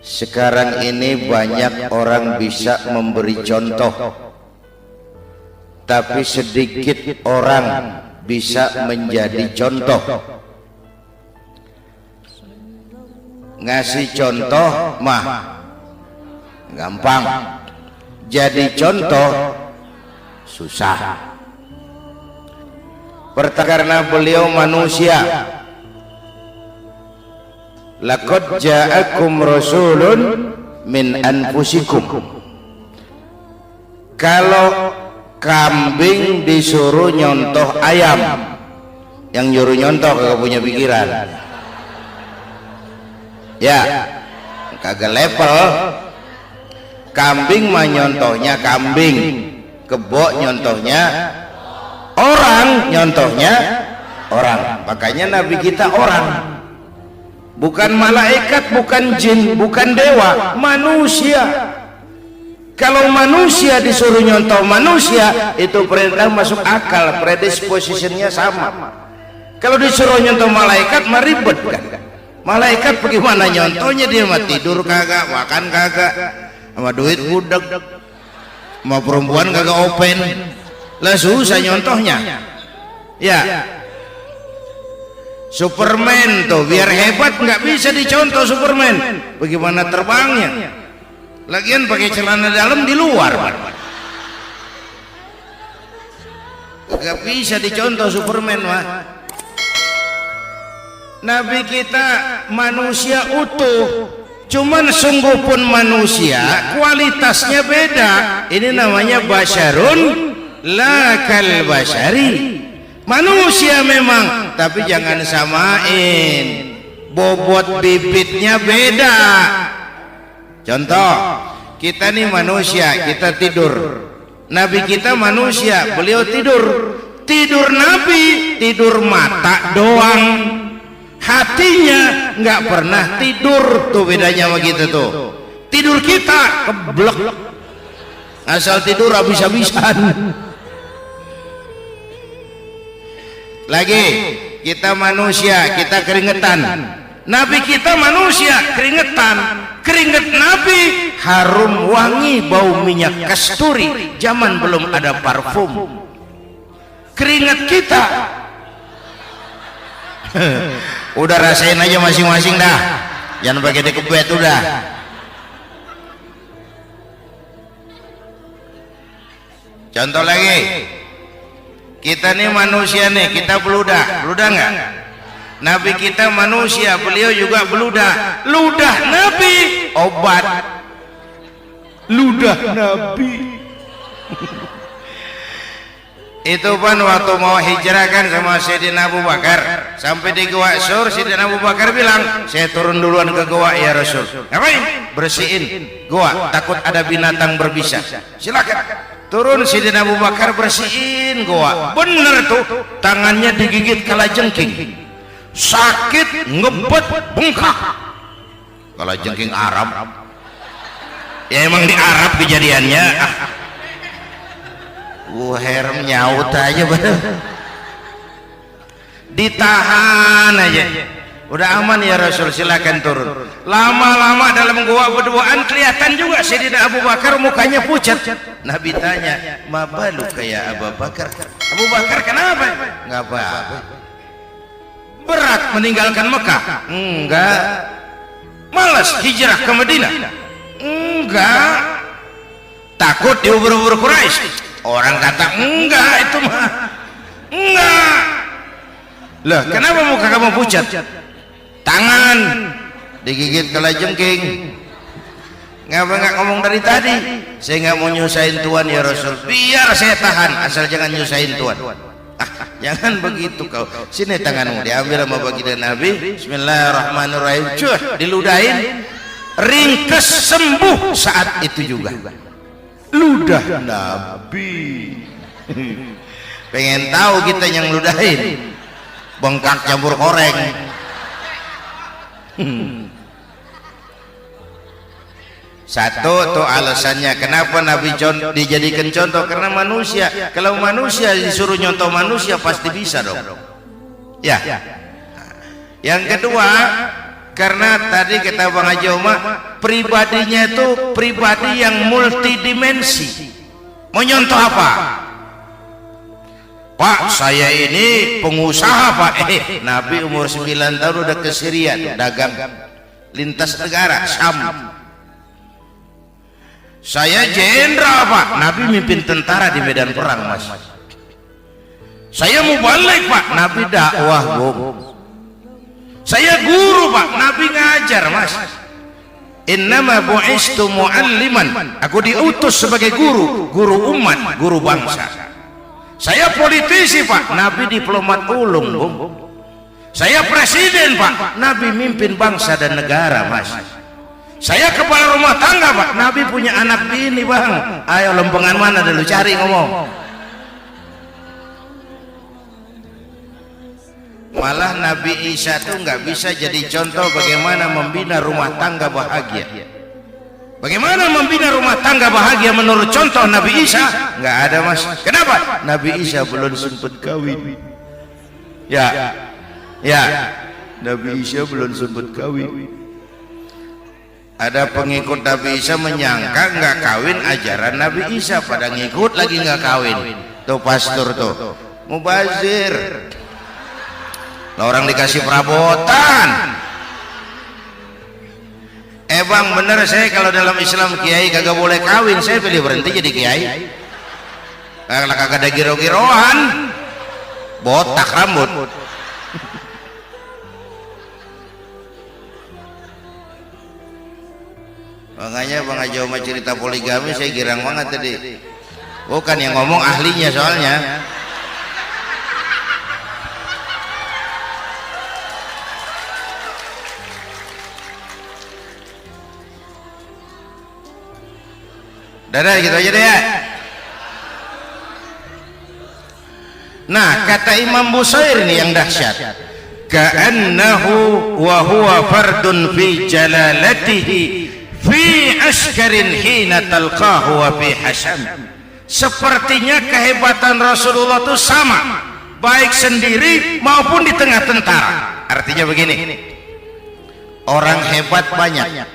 Sekarang ini banyak orang bisa memberi contoh, tapi sedikit orang bisa menjadi contoh. Ngasih contoh mah gampang, jadi contoh susah. Karena beliau manusia. Laqad ja'akum rasulun min anfusikum. Kalau kambing disuruh nyontoh ayam, yang nyuruh nyontoh kagak punya pikiran. Ya, kagak level. Kambing mah nyontohnya kambing, kebo nyontohnya orang, nyontohnya orang. Makanya Nabi kita orang. Bukan malaikat, bukan jin, bukan dewa, manusia. Kalau manusia disuruh nyontoh manusia, itu perintah masuk akal, predispositionnya sama. Kalau disuruh nyontoh malaikat, mah ribet kan? Malaikat bagaimana nyontohnya? Dia mah tidur kagak, makan kagak, sama duit budak, sama perempuan kagak open, lah susah nyontohnya. Ya. Superman tuh biar hebat nggak bisa dicontoh Superman. Bagaimana terbangnya? Lagian pakai celana dalam di luar, nggak bisa dicontoh Superman mah. Nabi kita manusia utuh, cuman sungguh pun manusia kualitasnya beda. Ini namanya basyarun la kal basyari. Manusia memang, tapi jangan samain, bobot bibitnya beda. Contoh, kita nih manusia, kita tidur. Nabi kita manusia, beliau tidur. Tidur Nabi, tidur mata doang, hatinya nggak pernah tidur. Tuh bedanya sama kita tuh. Tidur kita keblek, asal tidur habis-habisan. Lagi kita manusia, kita keringetan. Nabi kita manusia, keringetan. Keringet Nabi harum wangi, bau minyak kasturi. Zaman belum ada parfum. Keringet kita udah rasain aja masing-masing dah. Jangan pakai dekebet udah. Contoh lagi. Kita nih manusia nih, kita beludah nggak? Nabi kita manusia, beliau juga beludah. Ludah Nabi obat, ludah Nabi. Itu pun waktu mau hijrah kan sama Sayyidina Abu Bakar, sampai di Gua Sur, Sayyidina Abu Bakar bilang, saya turun duluan ke gua ya Rasul. Ngapain? Bersihin gua, takut ada binatang berbisa. Silakan. Turun Sayyidina Abu Bakar bersihin gua. Bener tuh, tangannya digigit kalajengking, sakit, ngebet, bengkak. Kalajengking Arab, ya emang di Arab kejadiannya. Herem nyaut aja bener. Ditahan aja. Udah aman ya Rasul, silakan turun. Lama-lama dalam gua berduaan kelihatan juga Sayyidina Abu Bakar mukanya pucat. Nabi tanya, "Mabalu kayak Abu Bakar?" Abu Bakar kenapa? Enggak apa-apa. Berat meninggalkan Mekah? Enggak. Malas hijrah ke Madinah? Enggak. Takut diubur-ubur Quraisy? Orang kata enggak, itu mah enggak. Lah, kenapa muka kamu pucat? Tangan digigit kalajengking. Ngapa nggak ngomong dari tadi? Saya nggak mau nyusahin Tuhan ya Rasul. Biar saya tahan, asal jangan nyusahin Tuhan. Jangan begitu kau. Sini tanganmu, diambil sama baginda Nabi. Bismillahirrahmanirrahim. Cuh, diludahin. Ringkes sembuh saat itu juga. Ludah Nabi. Pengen tahu kita yang ludahin? Bengkak campur koreng. Satu tuh alasannya kenapa Nabi dijadikan contoh, karena manusia. Kalau manusia disuruh nyontoh manusia pasti bisa dong. Ya. Yang kedua, Karena tadi kata Bang Haji Omar, pribadinya itu pribadi yang multidimensi. Mau nyontoh apa? Pak, saya ini pengusaha Pak. Nabi umur 9 tahun udah ke Syria tuh, dagang lintas negara Syam. Saya jenderal Pak, Nabi mimpin tentara di medan perang Mas. Saya mau balik Pak, Nabi dakwah Bung. Saya guru Pak, Nabi ngajar Mas. Innama bu'istu mu'alliman, aku diutus sebagai guru, guru umat, guru bangsa. Saya politisi Pak, Nabi diplomat ulung Bung. Saya presiden Pak, Nabi mimpin bangsa dan negara Mas. Saya kepala rumah tangga Pak, Nabi punya anak bini Bang. Ayo lempengan mana dulu cari ngomong. Malah Nabi Isa tuh nggak bisa jadi contoh bagaimana membina rumah tangga bahagia. Bagaimana membina rumah tangga bahagia menurut contoh Nabi Isa? Nggak ada Mas. Kenapa? Nabi Isa belum sempat kawin. Ya, Nabi Isa belum sempat kawin. Ada pengikut Nabi Isa menyangka nggak kawin ajaran Nabi Isa, pada ngikut lagi nggak kawin. Tuh pastor tuh, mubazir. Orang dikasih perabotan. Bang bener, saya kalau dalam Islam kiai kagak boleh kawin, saya pilih berhenti jadi kiai. Kalau kagak ada giro-giroan, botak rambut. Makanya Bang Haji Omar cerita poligami saya girang banget tadi. Bukan yang ngomong ahlinya soalnya. Dadah gitu aja deh ya. Nah, kata Imam Busair ini yang dahsyat. Ka'annahu wa huwa fardun fi jalalatihi fi askarin hina talqahu wa fi hasam. Sepertinya kehebatan Rasulullah itu sama, baik sendiri maupun di tengah tentara. Artinya begini, orang hebat banyak,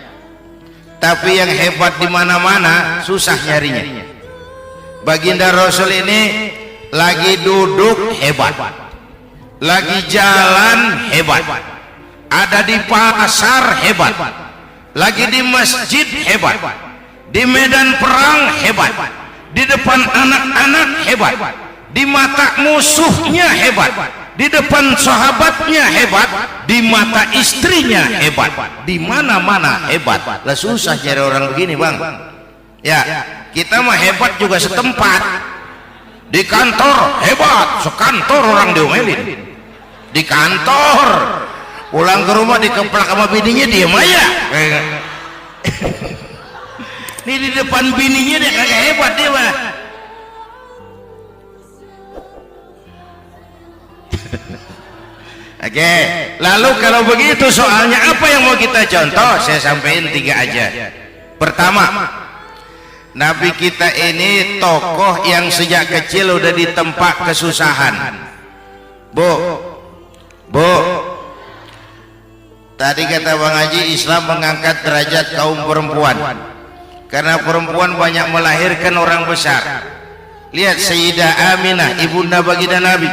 tapi yang hebat di mana-mana susah nyarinya. Baginda Rasul ini lagi duduk hebat, lagi jalan hebat, ada di pasar hebat, lagi di masjid hebat, di medan perang hebat, di depan anak-anak hebat, di mata musuhnya hebat, di depan sahabatnya hebat, di mata istrinya hebat, di mana-mana hebat. Lah susah cari orang begini Bang. Ya, kita mah hebat juga setempat. Di kantor hebat, sekantor orang diomelin. Di kantor, pulang ke rumah dikeplak sama bininya diam aja. Ini di depan bininya dia kagak hebat dia mah. Oke, lalu kalau begitu soalnya apa yang mau kita contoh? Saya sampaikan 3 aja. Pertama, Nabi kita ini tokoh yang sejak kecil udah ditempa kesusahan. Bu, tadi kata Bang Haji, Islam mengangkat derajat kaum perempuan karena perempuan banyak melahirkan orang besar. Lihat Sayyidah Aminah, ibunda baginda Nabi,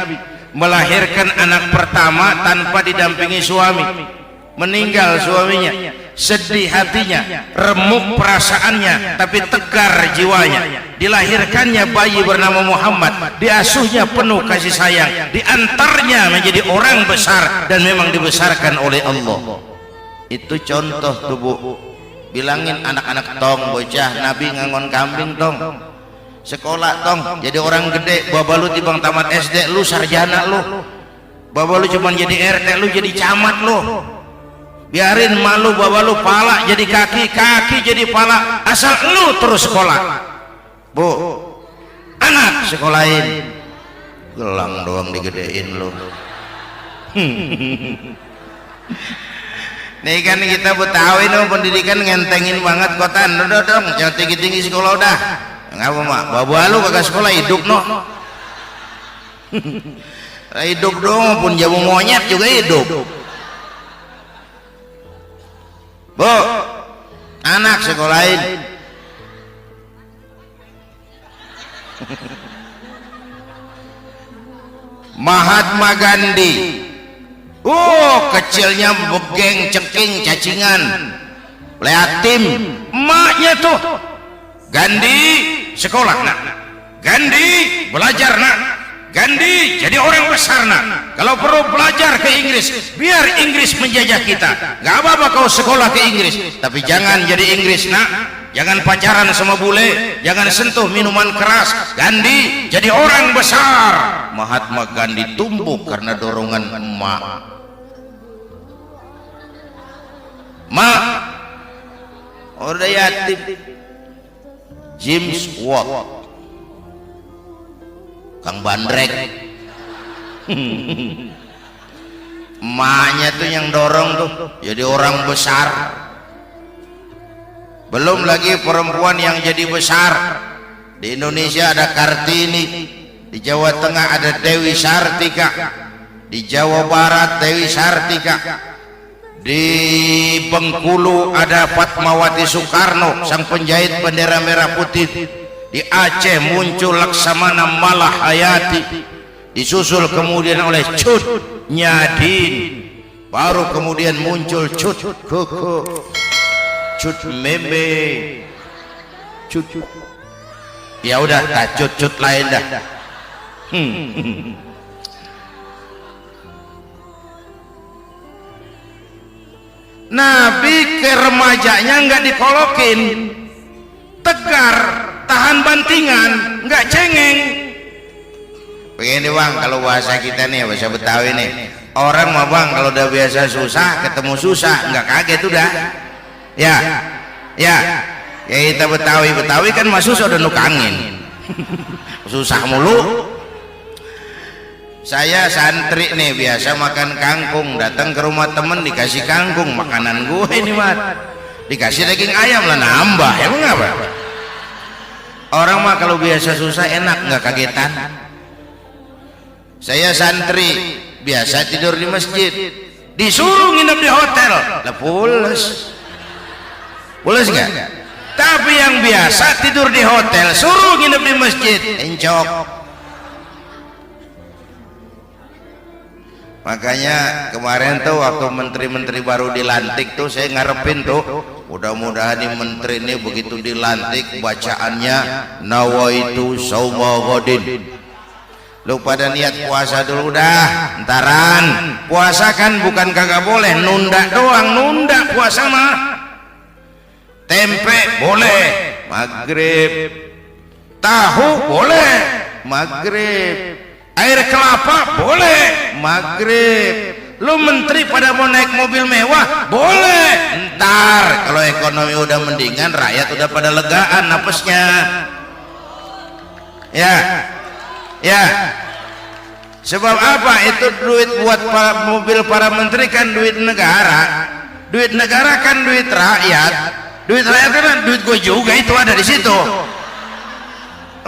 melahirkan anak pertama tanpa didampingi suami. Meninggal suaminya, sedih hatinya, remuk perasaannya, tapi tegar jiwanya. Dilahirkannya bayi bernama Muhammad, diasuhnya penuh kasih sayang, diantarnya menjadi orang besar dan memang dibesarkan oleh Allah. Itu contoh tuh Bu. Bilangin anak-anak tong, bocah Nabi ngangon kambing tong, sekolah tong, jadi orang gede. Baba lu tibang tamat SD, lu sarjana lu. Baba lu cuman jadi RT, lu jadi camat lu. Biarin malu baba lu pala jadi kaki, kaki jadi pala, asal lu terus sekolah. Bu, anak sekolahin, gelang doang digedein lu. Nih kan kita Betawi no, pendidikan ngentengin banget kota. Udah dong, jangan tinggi-tinggi sekolah udah. Ngapa mak? Baba lu kagak sekolah hidup no. Hidup dong, pun jamu monyet juga hidup. Bu, anak sekolahin. Mahatma Gandhi. Kecilnya begeng, ceking, cacingan, leatim. Emaknya tuh Gandhi sekolah nak, Gandhi belajar nak, Gandhi jadi orang besar nak. Kalau perlu belajar ke Inggris, biar Inggris menjajah kita. Gak apa-apa kau sekolah ke Inggris, tapi jangan jadi Inggris nak. Jangan pacaran sama bule, jangan sentuh minuman keras. Gandhi jadi orang besar. Mahatma Gandhi tumbuh karena dorongan emak. Mak udah yatim. James Watt, Kang Bandrek. Emaknya tuh yang dorong tuh jadi orang besar. Belum lagi perempuan yang jadi besar. Di Indonesia ada Kartini, di Jawa Tengah ada Dewi Sartika, di Jawa Barat Dewi Sartika, di Bengkulu ada Fatmawati Soekarno, sang penjahit bendera merah putih. Di Aceh muncul Laksamana Malahayati, disusul kemudian oleh Cut Nyadin, baru kemudian muncul Cut Koko, Cut Meme, Cut. Ya udah, tak cut lain dah. Nabi ke remajanya nggak dikolokin, tegar, tahan bantingan, nggak cengeng. Begini bang, kalau bahasa kita nih, bahasa Betawi nih, orang mah bang kalau udah biasa susah, ketemu susah, nggak kaget udah. Ya, kita Betawi kan masuk udah nukangin, susah mulu. Saya santri nih, biasa makan kangkung, datang ke rumah temen dikasih kangkung, makanan gue ini mah dikasih daging ayam lah nambah, emang apa? Orang mah kalau biasa susah enak, nggak kagetan. Saya santri biasa tidur di masjid, disuruh nginep di hotel, lah pules nggak? Tapi yang biasa tidur di hotel, suruh nginep di masjid, encok. Makanya kemarin tuh waktu menteri-menteri baru dilantik tuh saya ngarepin tuh, mudah-mudahan nih menteri ini begitu dilantik bacaannya nawaitu sauma ghadin. Lu pada niat puasa dulu dah, entaran. Puasa kan bukan kagak boleh, nunda doang, nunda puasa mah. Tempe boleh maghrib, tahu boleh maghrib, air kelapa boleh maghrib. Lu menteri pada mau naik mobil mewah boleh, ntar kalau ekonomi udah mendingan, rakyat udah pada legaan napasnya. Ya sebab apa? Itu duit buat mobil para menteri kan duit negara. Duit negara kan duit rakyat. Duit rakyat kan duit gue juga, itu ada di situ.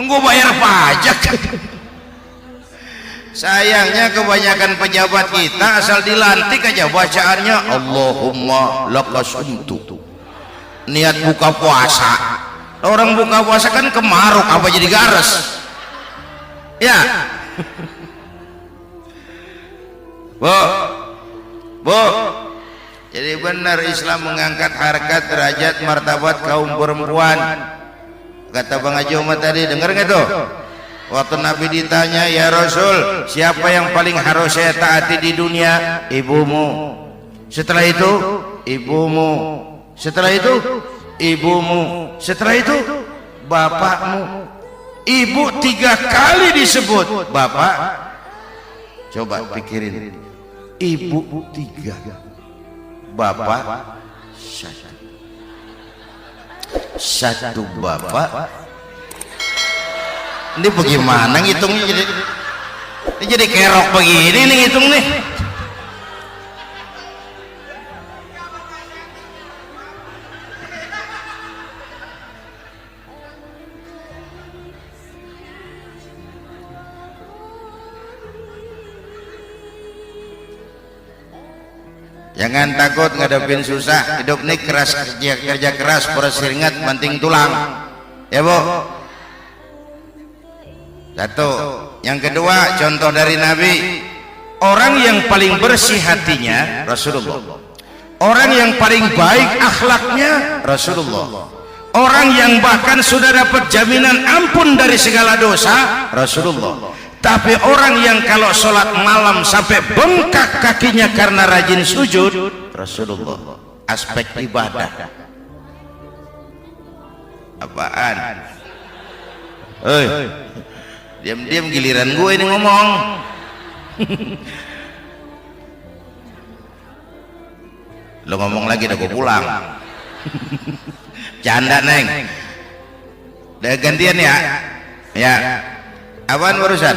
Gue bayar pajak. Sayangnya kebanyakan pejabat kita asal dilantik aja bacaannya Allahumma lakasumtu, niat buka puasa. Orang buka puasa kan kemaruk, apa jadi gares? Ya. Bu, jadi benar Islam mengangkat harkat, derajat, martabat kaum perempuan. Kata Bang Haji Umar tadi, dengar nggak tuh? Waktu Nabi ditanya, ya Rasul, siapa yang paling harus saya taati di dunia? Ibumu. Setelah itu, ibumu. Setelah itu, ibumu. Setelah itu, bapakmu. Ibu 3 kali disebut, bapak. Coba pikirin, ibu 3, bapak 1 bapak. Ini bagaimana ngitungnya, jadi kerok begini nih ngitung nih. Jangan takut ngadepin susah. Hidup ini keras, kerja keras, perseringat, banting tulang. Ya Bu. Satu. Yang kedua, contoh dari Nabi. Orang yang paling bersih hatinya Rasulullah. Orang yang paling baik akhlaknya Rasulullah. Orang yang bahkan sudah dapat jaminan ampun dari segala dosa Rasulullah. Tapi orang yang kalau sholat malam sampai bengkak kakinya karena rajin sujud Rasulullah. Aspek ibadah. Apaan? Diam-diam giliran gue ini ngomong. Lo ngomong lagi udah gue pulang. Canda Neng. Udah gantian ya. Ya. Apaan urusan?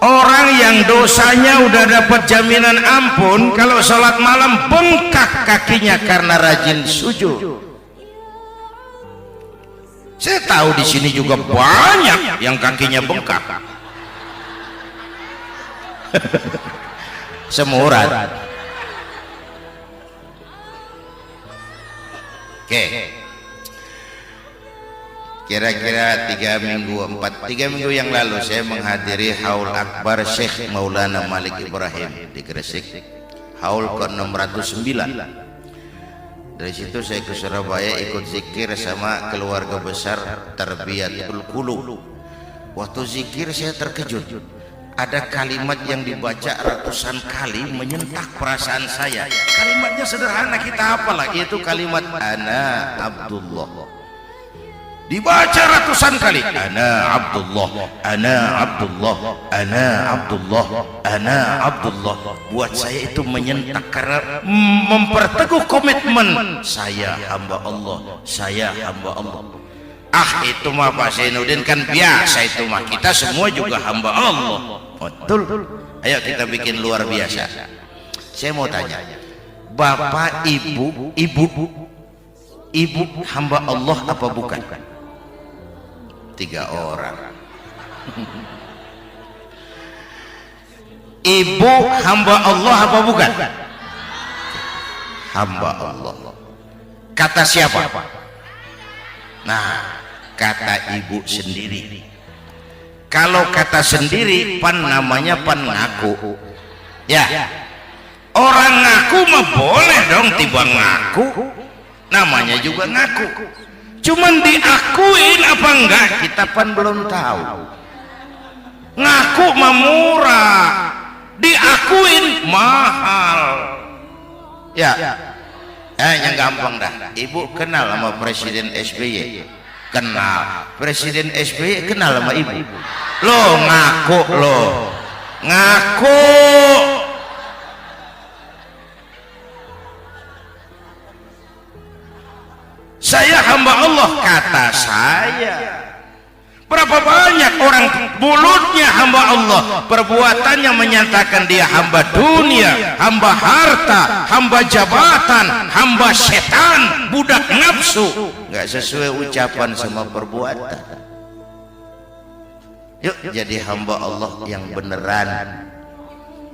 Orang yang dosanya udah dapat jaminan ampun kalau sholat malam bengkak kakinya karena rajin sujud. Saya tahu di sini juga banyak yang kakinya bengkak. Semurat. Oke. Kira-kira 3 minggu yang lalu saya menghadiri haul akbar Syekh Maulana Malik Ibrahim di Gresik, haul ke-609. Dari situ saya ke Surabaya ikut zikir sama keluarga besar Tarbiyatul Qulub. Waktu zikir saya terkejut, ada kalimat yang dibaca ratusan kali menyentak perasaan saya. Kalimatnya sederhana, kita hafal lagi, itu kalimat ana Abdullah. Dibaca ratusan kali, ana Abdullah, ana Abdullah, ana Abdullah, ana Abdullah. Buat saya itu menyentak karena memperteguh komitmen saya hamba Allah, saya hamba Allah. Itu mah Pak Zainuddin kan biasa, itu mah kita semua juga hamba Allah. Betul. Ayo kita bikin luar biasa. Saya mau tanya, Bapak ibu hamba Allah apa bukan? 3 orang. Ibu hamba Allah apa bukan? Hamba Allah. Kata siapa? Nah, kata ibu sendiri. Kalau kata sendiri pan namanya pan ngaku. Ya. Orang ngaku mah boleh dong, tiba ngaku. Namanya juga ngaku. Cuman diakuin apa enggak kita pan belum tahu. Ngaku mah murah, diakuin mahal. Ya. Yang gampang dah. Ibu kenal sama Presiden SBY? Kenal. Presiden SBY kenal sama ibu? Lo ngaku lo. Ngaku. Saya hamba Allah, kata saya. Berapa banyak orang mulutnya hamba Allah, perbuatannya menyatakan dia hamba dunia, hamba harta, hamba jabatan, hamba setan, budak nafsu. Nggak sesuai ucapan sama perbuatan. Yuk jadi hamba Allah yang beneran.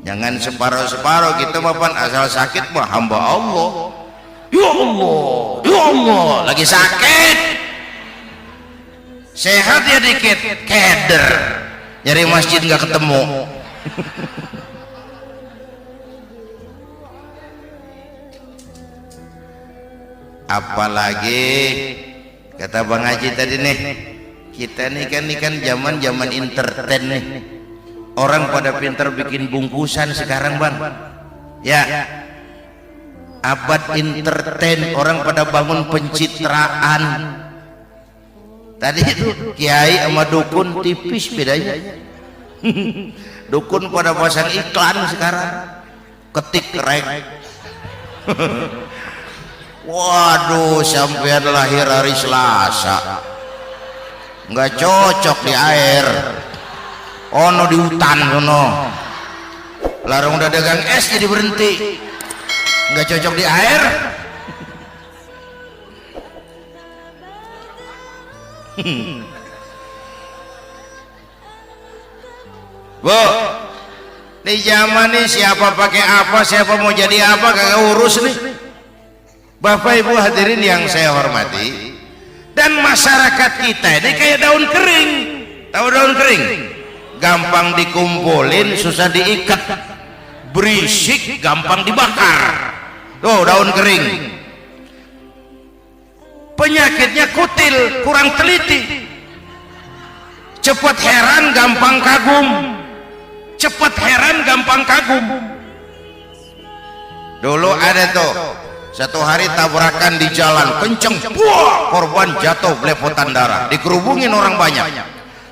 Jangan separuh-separuh, kita mapan asal sakit mah hamba Allah. Ya Allah, ya Allah, lagi sakit, sehat ya dikit, keder, nyari masjid nggak ketemu. Apalagi kata Bang Haji tadi nih, kita nih kan zaman entertain nih, orang pada pinter bikin bungkusan sekarang Bang, ya. Abad entertain, orang pada bangun pencitraan. Tadi itu kiai sama dukun tipis bedanya. Dukun pada pasang iklan sekarang, ketik rek. Waduh, sampean lahir hari Selasa, nggak cocok di air. Ono di hutan ono. Larung udah dagang es jadi berhenti. Nggak cocok di air. Bu, Di zaman ini siapa pakai apa, siapa mau jadi apa kagak urus nih. Bapak Ibu hadirin yang saya hormati, dan masyarakat kita ini kayak daun kering. Tahu daun kering? Gampang dikumpulin, susah diikat, berisik, gampang dibakar. Tuh daun kering. Penyakitnya kutil, kurang teliti, cepat heran, gampang kagum. Cepat heran, gampang kagum. Dulu ada tuh satu hari tabrakan di jalan kenceng, wah, korban jatuh belepotan darah, dikerubungin orang banyak.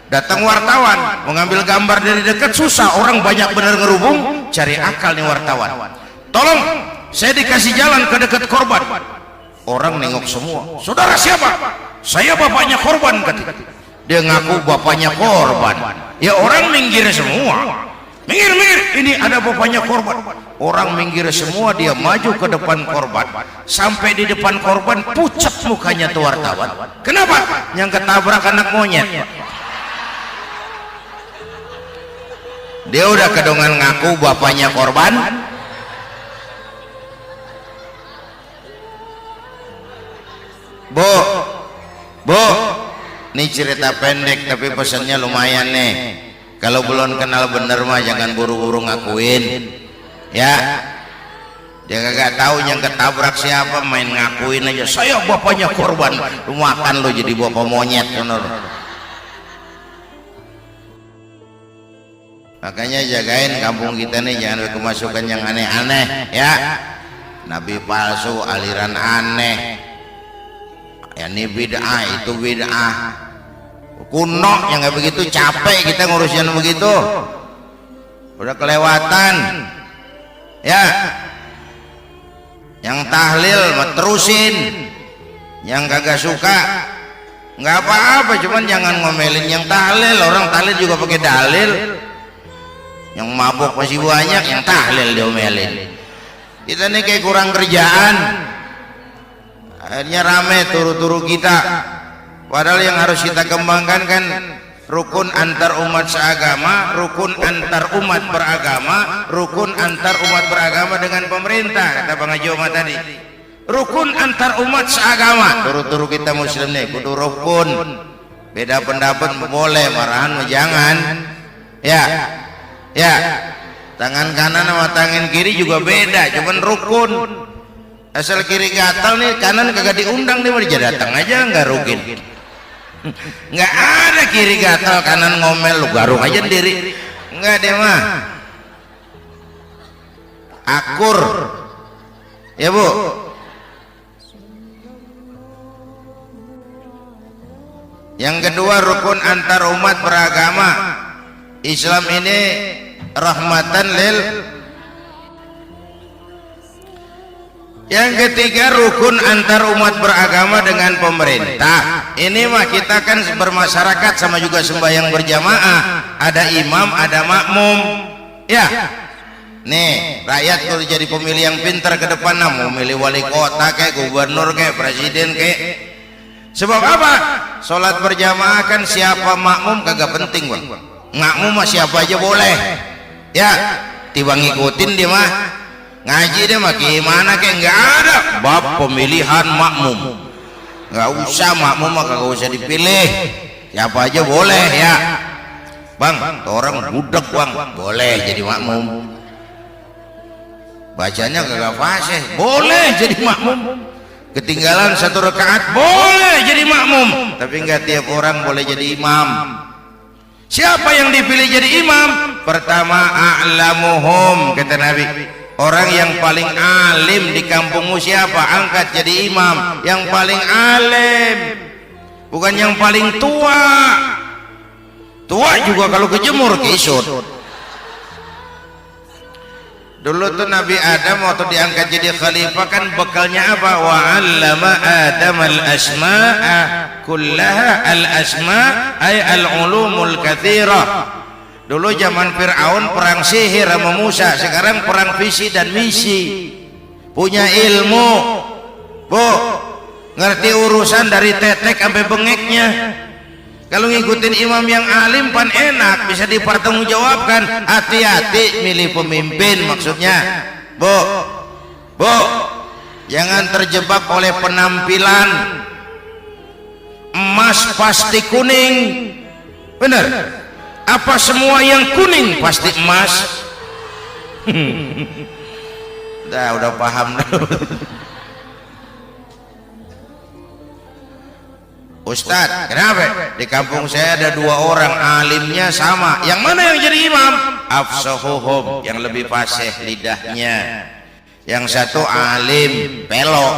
Datang wartawan mengambil gambar dari dekat, susah, orang banyak bener ngerubung. Cari akal nih wartawan, tolong saya dikasih jalan ke dekat korban. Orang nengok semua, saudara siapa? Saya bapaknya korban, kata dia. Ngaku bapaknya korban. Ya orang minggir semua, minggir, ini ada bapaknya korban. Orang minggir semua, dia maju ke depan korban. Sampai di depan korban, pucat mukanya tuh wartawan. Kenapa? Yang ketabrak anak monyet. Dia udah kedongan ngaku bapaknya korban. Bu, ini cerita pendek tapi pesannya lumayan nih. Kalau belum kenal bener mah jangan buru-buru ngakuin, ya. Dia kagak tahu yang ketabrak siapa, main ngakuin aja. Saya bapaknya korban. Lu makan lu jadi bapak monyet, bener. Makanya jagain kampung kita nih, jangan kemasukan yang aneh-aneh, ya. Nabi palsu, aliran aneh, ya ini bid'ah, itu bid'ah kuno yang nggak begitu, capek kita ngurusin begitu, udah kelewatan, ya. Yang tahlil terusin, yang kagak suka nggak apa-apa, cuman jangan ngomelin yang tahlil. Orang tahlil juga pakai dalil. Yang mabuk masih banyak, yang tahlil diomelin. Kita nih kayak kurang kerjaan, akhirnya rame turu-turu kita. Padahal yang harus kita kembangkan kan rukun antar umat seagama, rukun antar umat beragama, rukun antar umat beragama dengan pemerintah, kata Bang Haji Omar tadi. Rukun antar umat seagama, turu-turu kita muslim nih kudu rukun. Beda pendapat boleh, marahan jangan, ya. Ya, tangan kanan sama tangan kiri juga beda, cuman rukun. Asal kiri gatal nih, kanan kagak diundang nih, dia datang aja nggak rukin. Nggak ada kiri gatal kanan ngomel, lu garuk aja sendiri. Nggak deh mah. Akur, ya Bu. Yang kedua rukun antar umat beragama. Islam ini rahmatan lil. Yang ketiga rukun antar umat beragama dengan pemerintah. Ini mah kita kan bermasyarakat sama juga sembahyang berjamaah, ada imam ada makmum, ya. Nih rakyat kalau jadi pemilih yang pintar ke depan, mau milih wali kota kayak gubernur kayak presiden kayak. Sebab apa? Sholat berjamaah kan siapa makmum kagak penting, Bang. Makmum mah siapa aja boleh, ya. Tiba ngikutin dia mah, ngaji dia mah gimana kayak nggak ada bab pemilihan makmum, nggak usah makmum mah kagak usah dipilih, siapa aja boleh, ya. Bang, orang budak Bang, boleh jadi makmum. Bacanya kagak fasih, boleh jadi makmum. Ketinggalan satu rakaat, boleh jadi makmum. Tapi nggak tiap orang boleh jadi imam. Siapa yang dipilih jadi imam? Pertama a'lamuhum, kata Nabi. Orang yang paling alim di kampungmu siapa? Angkat jadi imam. Yang paling alim, bukan yang paling tua. Tua juga kalau kejemur kisut. Dulu tuh Nabi Adam waktu diangkat jadi khalifah kan bekalnya apa? Wa 'allama Adam al-asma'a kullaha. Al-asma' ay al-ulumul katsira. Dulu zaman Fir'aun perang sihir sama Musa, sekarang perang visi dan misi. Punya ilmu, Bu, ngerti urusan dari tetek sampai bengeknya. Kalau ngikutin imam yang alim pan enak, bisa dipertanggungjawabkan. Hati-hati milih pemimpin maksudnya. Bu, jangan terjebak oleh penampilan. Emas pasti kuning. Benar? Apa semua yang kuning pasti emas? Udah paham dah. Ustadz, kenapa? Di kampung saya ada 2 orang alimnya sama. Yang mana yang jadi imam? Afsahuhum, yang lebih fasih lidahnya. Yang satu alim pelok,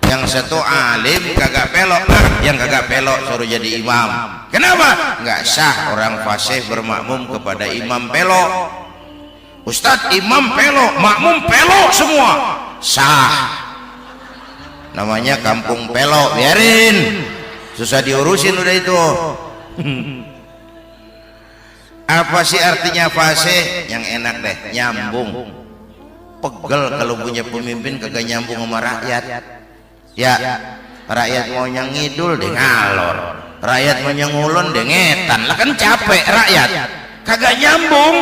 yang satu alim kagak pelok. Nah, yang kagak pelok suruh jadi imam. Kenapa? Nggak sah orang fasih bermakmum kepada imam pelok. Ustadz, imam pelok, makmum pelok semua. Sah. Namanya kampung pelok, biarin, susah diurusin udah itu. Apa sih artinya fasih? Yang enak deh, nyambung. Pegel kalau punya pemimpin kagak nyambung sama rakyat. Ya, rakyat mau yang ngidul deh ngalor, rakyat mau yang ngulon deh ngetan. Lah kan capek rakyat, kagak nyambung.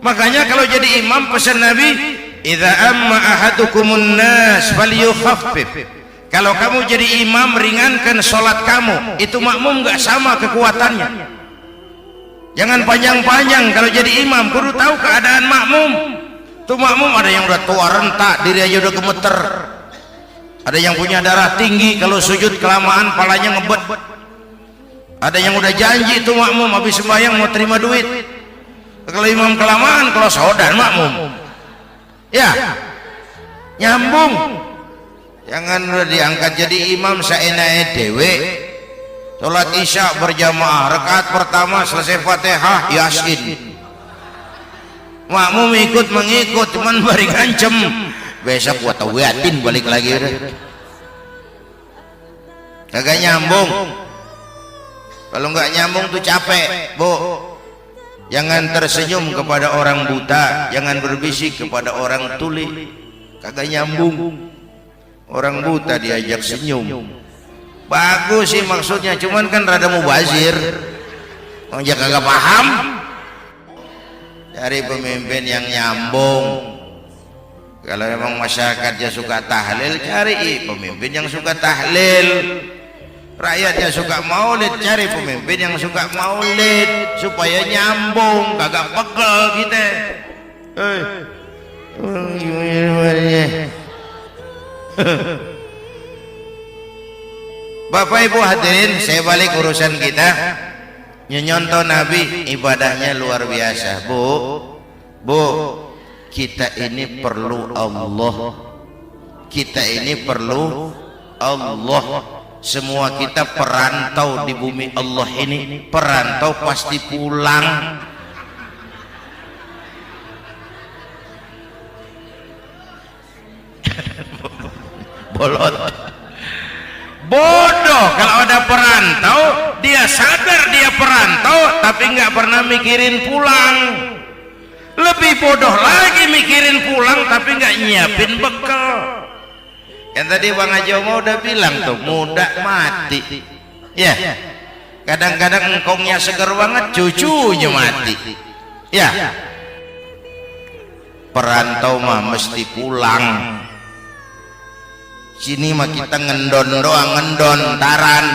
Makanya kalau jadi imam pesan Nabi, idza amma ahadukumun nas falyukhaffif. Kalau kamu jadi imam, ringankan sholat kamu. Itu makmum nggak sama kekuatannya. Jangan panjang-panjang kalau jadi imam, kudu tahu keadaan makmum. Tuh makmum ada yang udah tua rentak, diri aja udah gemeter. Ada yang punya darah tinggi, kalau sujud kelamaan palanya ngebet. Ada yang udah janji tuh makmum habis sembahyang mau terima duit. Kalau imam kelamaan, kalau saudara makmum. Ya, nyambung. Jangan udah diangkat jadi imam saenake dhewe. Salat isya berjamaah, rakaat pertama selesai Fatihah Yasin. Makmum ikut mengikut, cuman bari ngancem. Besok gua tawiatin balik lagi udah. Kagak nyambung. Kalau nggak nyambung tuh capek, Bu. Jangan tersenyum kepada orang buta, jangan berbisik kepada orang tuli. Kagak nyambung. Orang buta diajak senyum. Bagus sih maksudnya, cuman kan rada mubazir. Orang kagak paham. Cari pemimpin yang nyambung. Kalau memang masyarakatnya suka tahlil, cari pemimpin yang suka tahlil. Rakyatnya suka maulid, cari pemimpin yang suka maulid supaya nyambung, kagak pegel kita. Bapak Ibu hadirin, saya balik urusan kita. Nyontoh Nabi ibadahnya luar biasa. Bu, kita ini perlu Allah. Kita ini perlu Allah. Semua kita perantau di bumi Allah ini. Perantau pasti pulang. Bolot. Bodoh kalau ada perantau, dia sadar dia perantau tapi nggak pernah mikirin pulang. Lebih bodoh lagi mikirin pulang tapi nggak nyiapin bekal. Yang tadi Bang Haji Omar udah bilang tuh, muda mati. Ya, kadang-kadang engkongnya seger banget, cucunya mati. Ya, perantau mah mesti pulang. Sini mah kita ngendon doang, ngendon taran.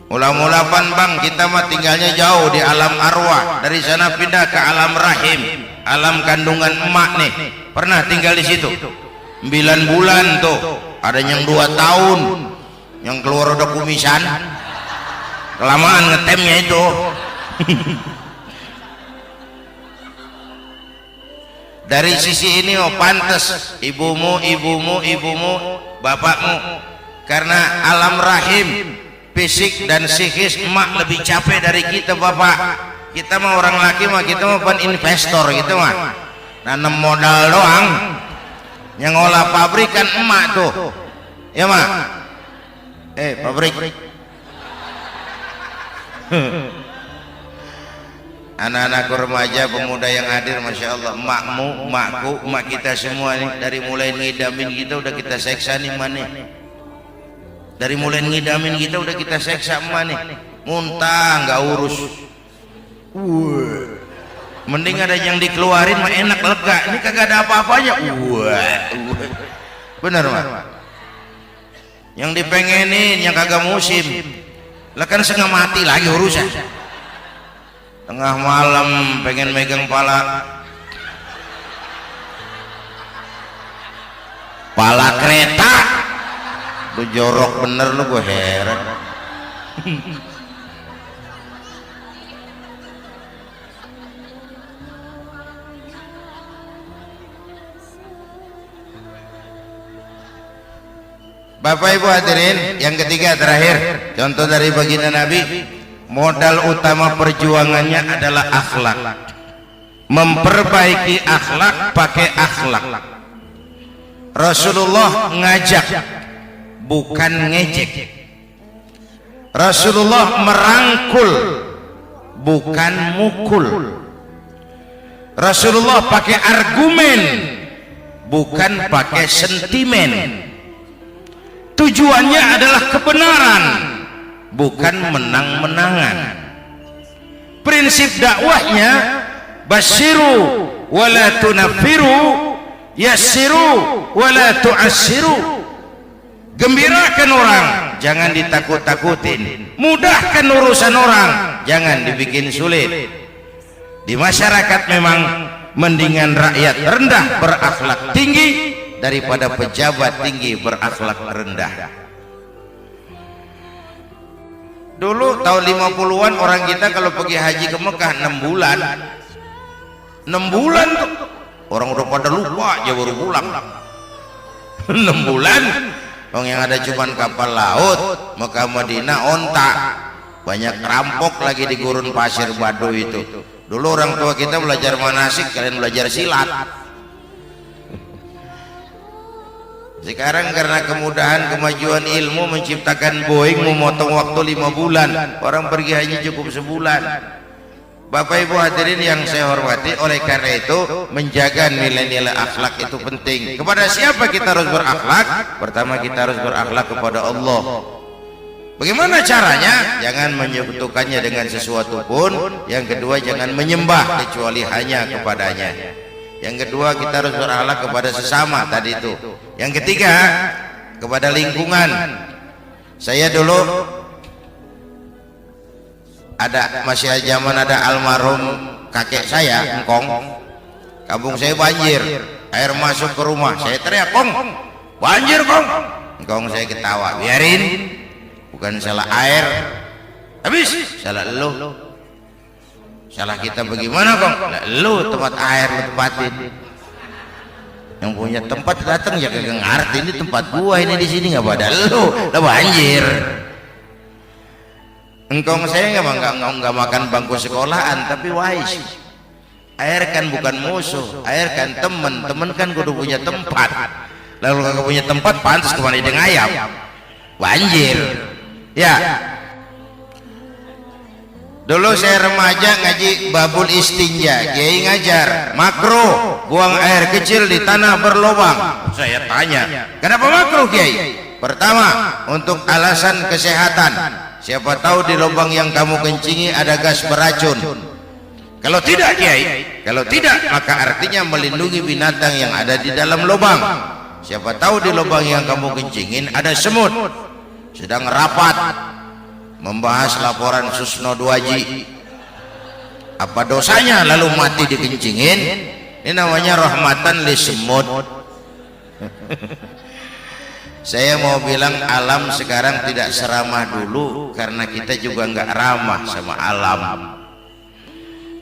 Mula-mula pan Bang, kita mah tinggalnya jauh di alam arwah. Dari sana pindah ke alam rahim, alam kandungan emak nih. Pernah tinggal di situ 9 bulan tuh. Ada yang 2 tahun, yang keluar udah kumisan. Kelamaan ngetemnya itu. Dari sisi ini oh pantas ibumu, bapakmu, karena alam rahim fisik dan psikis emak lebih capek dari kita bapak. Kita mah orang laki mah kita mah pan investor gitu mah, nanam modal doang. Yang ngolah pabrik kan emak tuh, ya mak. Pabrik. Anak-anak remaja, pemuda yang hadir, masya Allah, emakmu, emakku, emak kita semua nih, dari mulai ngidamin kita udah kita seksa nih mana. Dari mulai ngidamin kita udah kita seksa emak nih, muntah nggak urus. Mending ada yang dikeluarin mah enak lega. Ini kagak ada apa-apanya. Bener mah. Yang dipengenin yang kagak musim. Lah kan setengah mati lagi urusan. Tengah malam pengen megang pala kereta. Lu jorok bener lu, gue heran. Bapak Ibu hadirin, yang ketiga terakhir, contoh dari baginda Nabi, modal utama perjuangannya adalah akhlak. Memperbaiki akhlak, pakai akhlak. Rasulullah ngajak, bukan ngejek. Rasulullah merangkul, bukan mukul. Rasulullah pakai argumen, bukan pakai sentimen. Tujuannya adalah kebenaran, bukan menang-menangan. Prinsip dakwahnya basyiru wala tunaffiru, yassiru wala tu'assiru. Gembirakan orang, jangan ditakut-takutin. Mudahkan urusan orang, jangan dibikin sulit. Di masyarakat memang mendingan rakyat rendah berakhlak tinggi daripada pejabat tinggi berakhlak rendah. Dulu tahun 50-an orang kita kalau pergi haji ke Mekah 6 bulan. 6 bulan tuh orang udah pada lupa aja baru pulang. 6 bulan. Orang yang ada cuman kapal laut, Mekah Madinah onta. Banyak rampok lagi di gurun pasir Badu itu. Dulu orang tua kita belajar manasik, kalian belajar silat. Sekarang karena kemudahan kemajuan ilmu menciptakan Boeing memotong waktu 5 bulan, orang pergi haji cukup sebulan. Bapak Ibu hadirin yang saya hormati, oleh karena itu menjaga nilai-nilai akhlak itu penting. Kepada siapa kita harus berakhlak? Pertama kita harus berakhlak kepada Allah. Bagaimana caranya? Jangan menyekutukannya dengan sesuatu pun. Yang kedua jangan menyembah kecuali hanya kepadanya. Yang kedua kita harus berakhlak kepada sesama tadi itu. Yang ketiga kepada lingkungan. Saya dulu masih zaman ada almarhum kakek saya, engkong. Kampung saya banjir, air masuk ke rumah. Saya teriak, "Kong, banjir, Kong." Engkong saya ketawa, "Biarin, bukan salah air, habis salah lu." Salah kita bagaimana, Kong? Nah, lu tempat air lu tempatin. Yang punya tempat datang ya kagak ngerti, ini tempat gua ini di sini nggak pada lu, lah banjir. Engkong saya nggak makan bangku sekolahan, tapi wise. Air kan bukan musuh, air kan temen kan kudu punya tempat. Lalu kagak punya tempat, pantas kemana dengan ayam? Banjir. Ya. Dulu saya remaja ngaji babul istinja, Kiai ngajar makruh buang air kecil di tanah berlubang. Saya tanya, kenapa makruh, Kiai? Pertama, untuk alasan kesehatan. Siapa tahu di lubang yang kamu kencingi ada gas beracun. Kalau tidak, Kiai, kalau tidak maka artinya melindungi binatang yang ada di dalam lubang. Siapa tahu di lubang yang kamu kencingin ada semut. Sedang rapat membahas laporan Susno 2Ji, apa dosanya lalu mati dikencingin? Ini namanya rahmatan li semut. Saya mau bilang alam sekarang tidak seramah dulu karena kita juga nggak ramah sama alam.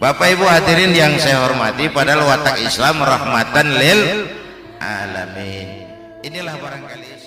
Bapak Ibu hadirin yang saya hormati, padahal watak Islam rahmatan lil alamin. Inilah barangkali